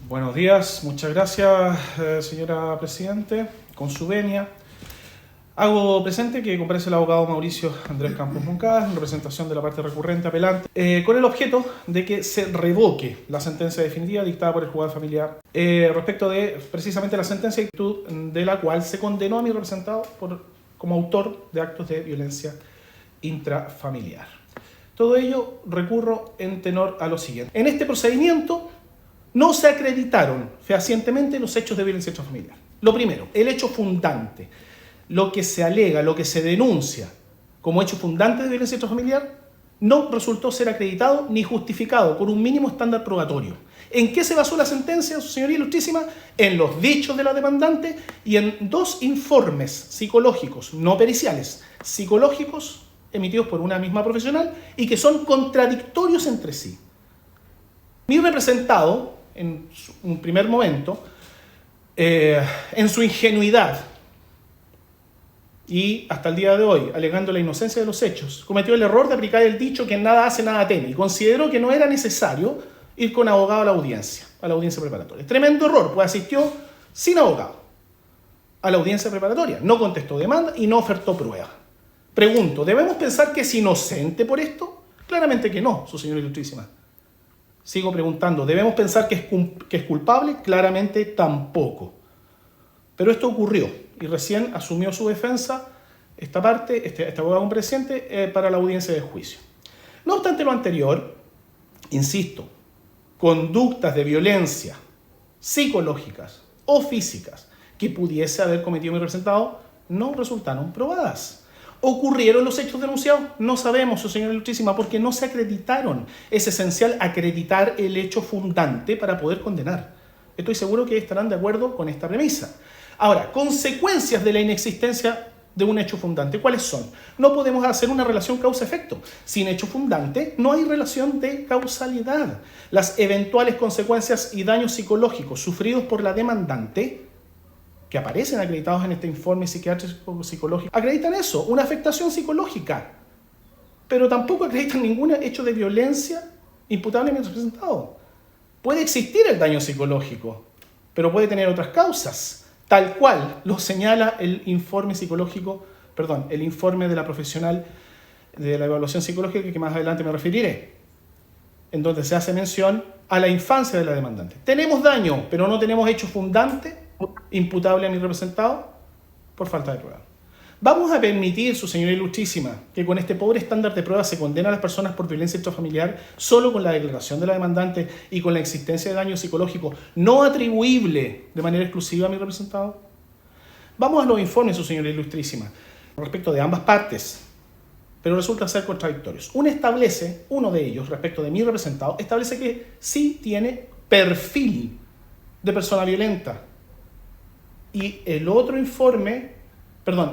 Buenos días, muchas gracias, señora Presidente. Con su venia, hago presente que comparece el abogado Mauricio Andrés Campos Moncada en representación de la parte recurrente apelante, con el objeto de que se revoque la sentencia definitiva dictada por el juzgado familiar respecto de precisamente la sentencia en virtud de la cual se condenó a mi representado como autor de actos de violencia intrafamiliar. Todo ello recurro en tenor a lo siguiente. En este procedimiento no se acreditaron fehacientemente los hechos de violencia intrafamiliar. Lo primero, el hecho fundante, lo que se alega, lo que se denuncia como hecho fundante de violencia intrafamiliar, no resultó ser acreditado ni justificado por un mínimo estándar probatorio. ¿En qué se basó la sentencia, su señoría ilustrísima? En los dichos de la demandante y en dos informes psicológicos, no periciales, psicológicos emitidos por una misma profesional y que son contradictorios entre sí. Mi representado, en un primer momento, en su ingenuidad y hasta el día de hoy, alegando la inocencia de los hechos, cometió el error de aplicar el dicho que nada hace, nada teme, y consideró que no era necesario ir con abogado a la audiencia preparatoria. Tremendo error, pues asistió sin abogado a la audiencia preparatoria, no contestó demanda y no ofertó prueba. Pregunto, ¿debemos pensar que es inocente por esto? Claramente que no, su señora ilustrísima. Sigo preguntando, ¿debemos pensar que es culpable? Claramente tampoco. Pero esto ocurrió y recién asumió su defensa esta parte, este abogado compareciente, para la audiencia de juicio. No obstante lo anterior, insisto, conductas de violencia psicológicas o físicas que pudiese haber cometido mi representado no resultaron probadas. ¿Ocurrieron los hechos denunciados? No sabemos, su señora ilustrísima, porque no se acreditaron. Es esencial acreditar el hecho fundante para poder condenar. Estoy seguro que estarán de acuerdo con esta premisa. Ahora, consecuencias de la inexistencia de un hecho fundante, ¿cuáles son? No podemos hacer una relación causa-efecto. Sin hecho fundante no hay relación de causalidad. Las eventuales consecuencias y daños psicológicos sufridos por la demandante, que aparecen acreditados en este informe psiquiátrico psicológico, acreditan eso, una afectación psicológica, pero tampoco acreditan ningún hecho de violencia imputable en el representado. Puede existir el daño psicológico, pero puede tener otras causas, tal cual lo señala el informe el informe de la profesional de la evaluación psicológica, que más adelante me referiré, en donde se hace mención a la infancia de la demandante. Tenemos daño, pero no tenemos hecho fundante imputable a mi representado por falta de prueba. ¿Vamos a permitir, su señora ilustrísima, que con este pobre estándar de prueba se condena a las personas por violencia intrafamiliar solo con la declaración de la demandante y con la existencia de daño psicológico no atribuible de manera exclusiva a mi representado? Vamos a los informes, su señora ilustrísima, respecto de ambas partes, pero resultan ser contradictorios. Uno de ellos, respecto de mi representado, establece que sí tiene perfil de persona violenta. Y el otro informe,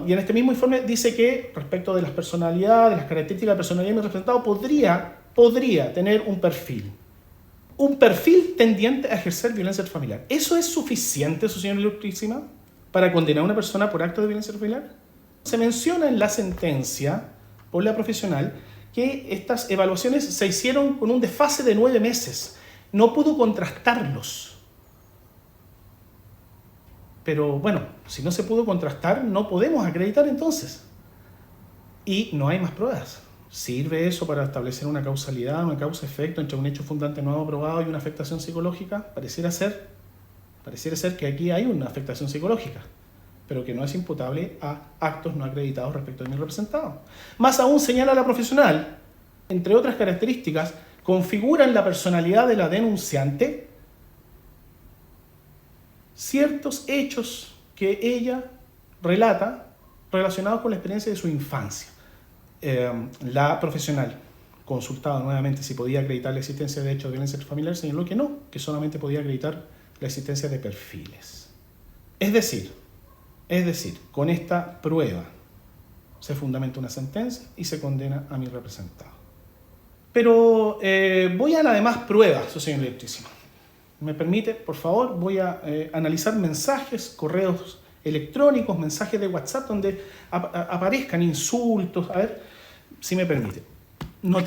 y en este mismo informe dice que respecto de las personalidades, de las características de personalidad de mi representado, podría tener un perfil tendiente a ejercer violencia intrafamiliar. ¿Eso es suficiente, su señora ilustrísima, para condenar a una persona por acto de violencia intrafamiliar? Se menciona en la sentencia por la profesional que estas evaluaciones se hicieron con un desfase de 9 meses. No pudo contrastarlos. Pero bueno, si no se pudo contrastar, no podemos acreditar entonces. Y no hay más pruebas. ¿Sirve eso para establecer una causalidad, una causa-efecto entre un hecho fundante no aprobado y una afectación psicológica? Pareciera ser que aquí hay una afectación psicológica, pero que no es imputable a actos no acreditados respecto de mi representado. Más aún, señala la profesional, entre otras características, configuran la personalidad de la denunciante ciertos hechos que ella relata relacionados con la experiencia de su infancia. La profesional, consultada nuevamente si podía acreditar la existencia de hechos de violencia intrafamiliar, señaló que no, que solamente podía acreditar la existencia de perfiles. Es decir, con esta prueba se fundamenta una sentencia y se condena a mi representado. Pero voy a las demás pruebas, su señor ilustrísimo. ¿Me permite? Por favor, voy a analizar mensajes, correos electrónicos, mensajes de WhatsApp donde aparezcan insultos. A ver, si me permite. No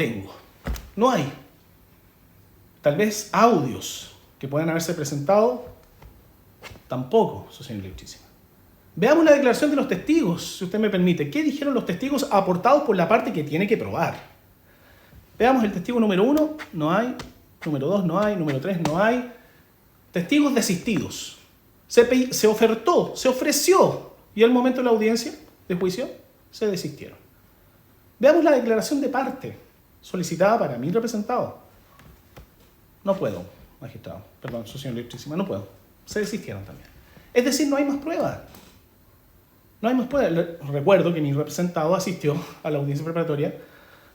hay. Tal vez audios que puedan haberse presentado, tampoco, su señoría ilustrísima. Veamos la declaración de los testigos, si usted me permite. ¿Qué dijeron los testigos aportados por la parte que tiene que probar? Veamos el testigo número 1, no hay. Número 2, no hay. Número 3, no hay. Testigos desistidos. Se ofertó, se ofreció. Y al momento de la audiencia de juicio, se desistieron. Veamos la declaración de parte solicitada para mi representado. No puedo, magistrado. Perdón, su señoría ilustrísima, no puedo. Se desistieron también. Es decir, no hay más pruebas. No hay más pruebas. Recuerdo que mi representado asistió a la audiencia preparatoria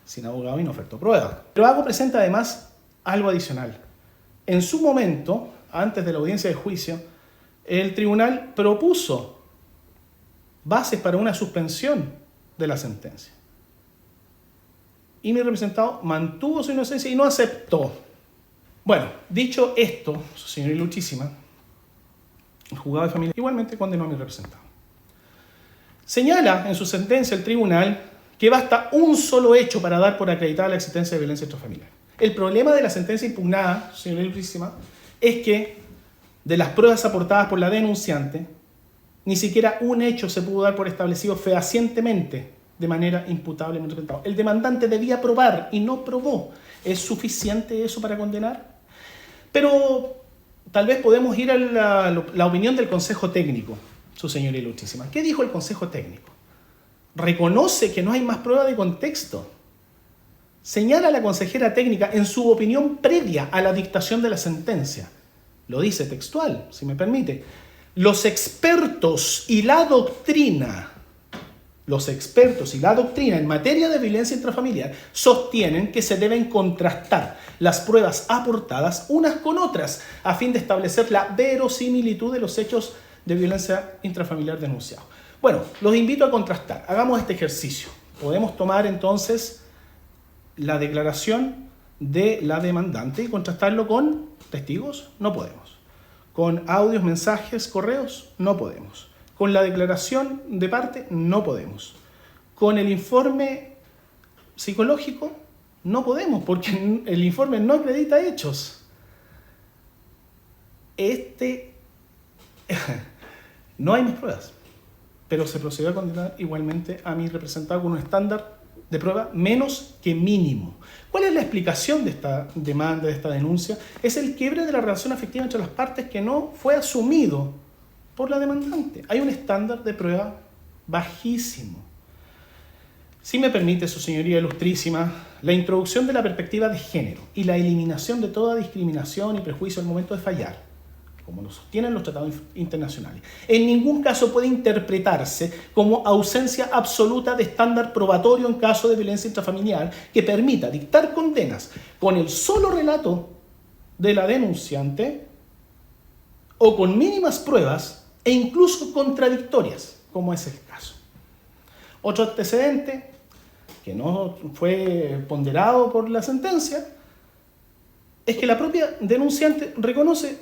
sin abogado y no ofertó pruebas. Pero hago presente además algo adicional. En su momento, antes de la audiencia de juicio, el tribunal propuso bases para una suspensión de la sentencia. Y mi representado mantuvo su inocencia y no aceptó. Bueno, dicho esto, su señoría ilustrísima, el juzgado de familia igualmente condenó a mi representado. Señala en su sentencia el tribunal que basta un solo hecho para dar por acreditada la existencia de violencia intrafamiliar. El problema de la sentencia impugnada, señoría ilustrísima, es que de las pruebas aportadas por la denunciante, ni siquiera un hecho se pudo dar por establecido fehacientemente de manera imputable en el representado. El demandante debía probar y no probó. ¿Es suficiente eso para condenar? Pero tal vez podemos ir a la opinión del Consejo Técnico, su señoría ilustrísima. ¿Qué dijo el Consejo Técnico? Reconoce que no hay más prueba de contexto. Señala a la consejera técnica en su opinión previa a la dictación de la sentencia. Lo dice textual, si me permite. Los expertos y la doctrina en materia de violencia intrafamiliar sostienen que se deben contrastar las pruebas aportadas unas con otras a fin de establecer la verosimilitud de los hechos de violencia intrafamiliar denunciados. Bueno, los invito a contrastar. Hagamos este ejercicio. Podemos tomar entonces la declaración de la demandante y contrastarlo con testigos. No podemos. Con audios, mensajes, correos. No podemos. Con la declaración de parte. No podemos. Con el informe psicológico. No podemos, porque el informe no acredita hechos. No hay más pruebas. Pero se procedió a condenar igualmente a mi representado con un estándar de prueba menos que mínimo. ¿Cuál es la explicación de esta demanda, de esta denuncia? Es el quiebre de la relación afectiva entre las partes que no fue asumido por la demandante. Hay un estándar de prueba bajísimo. Si me permite, su señoría ilustrísima, la introducción de la perspectiva de género y la eliminación de toda discriminación y prejuicio al momento de fallar, como lo sostienen los tratados internacionales, en ningún caso puede interpretarse como ausencia absoluta de estándar probatorio en caso de violencia intrafamiliar que permita dictar condenas con el solo relato de la denunciante o con mínimas pruebas e incluso contradictorias, como es el caso. Otro antecedente que no fue ponderado por la sentencia es que la propia denunciante reconoce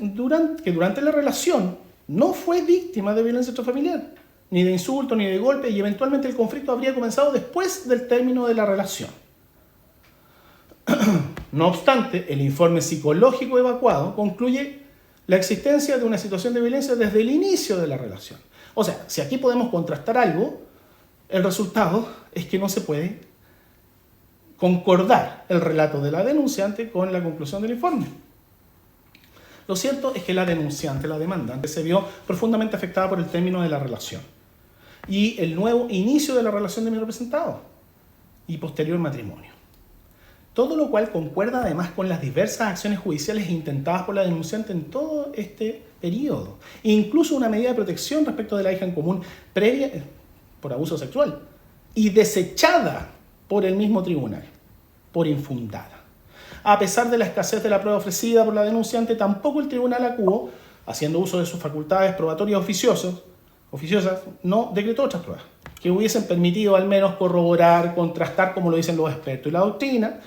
que durante la relación no fue víctima de violencia intrafamiliar, ni de insulto, ni de golpe, y eventualmente el conflicto habría comenzado después del término de la relación. No obstante, el informe psicológico evacuado concluye la existencia de una situación de violencia desde el inicio de la relación. O sea, si aquí podemos contrastar algo, el resultado es que no se puede concordar el relato de la denunciante con la conclusión del informe. Lo cierto es que la denunciante, la demandante, se vio profundamente afectada por el término de la relación y el nuevo inicio de la relación de mi representado y posterior matrimonio. Todo lo cual concuerda además con las diversas acciones judiciales intentadas por la denunciante en todo este periodo, e incluso una medida de protección respecto de la hija en común previa por abuso sexual y desechada por el mismo tribunal, por infundada. A pesar de la escasez de la prueba ofrecida por la denunciante, tampoco el tribunal acuó, haciendo uso de sus facultades probatorias oficiosas, no decretó otras pruebas que hubiesen permitido al menos corroborar, contrastar, como lo dicen los expertos y la doctrina,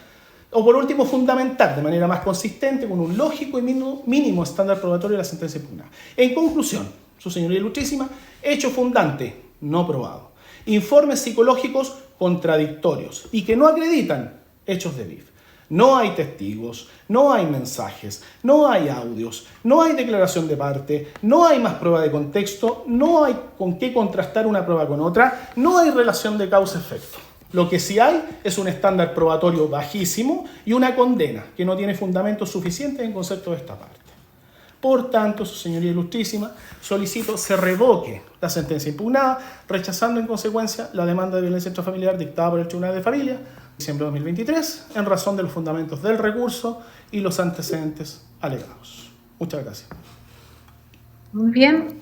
o por último fundamentar de manera más consistente con un lógico y mínimo estándar probatorio de la sentencia impugnada. En conclusión, su señoría ilustrísima, hecho fundante no probado, informes psicológicos contradictorios y que no acreditan hechos de BIF. No hay testigos, no hay mensajes, no hay audios, no hay declaración de parte, no hay más prueba de contexto, no hay con qué contrastar una prueba con otra, no hay relación de causa-efecto. Lo que sí hay es un estándar probatorio bajísimo y una condena que no tiene fundamentos suficientes en concepto de esta parte. Por tanto, su señoría ilustrísima, solicito se revoque la sentencia impugnada, rechazando en consecuencia la demanda de violencia intrafamiliar dictada por el Tribunal de Familia, diciembre de 2023, en razón de los fundamentos del recurso y los antecedentes alegados. Muchas gracias. Muy bien.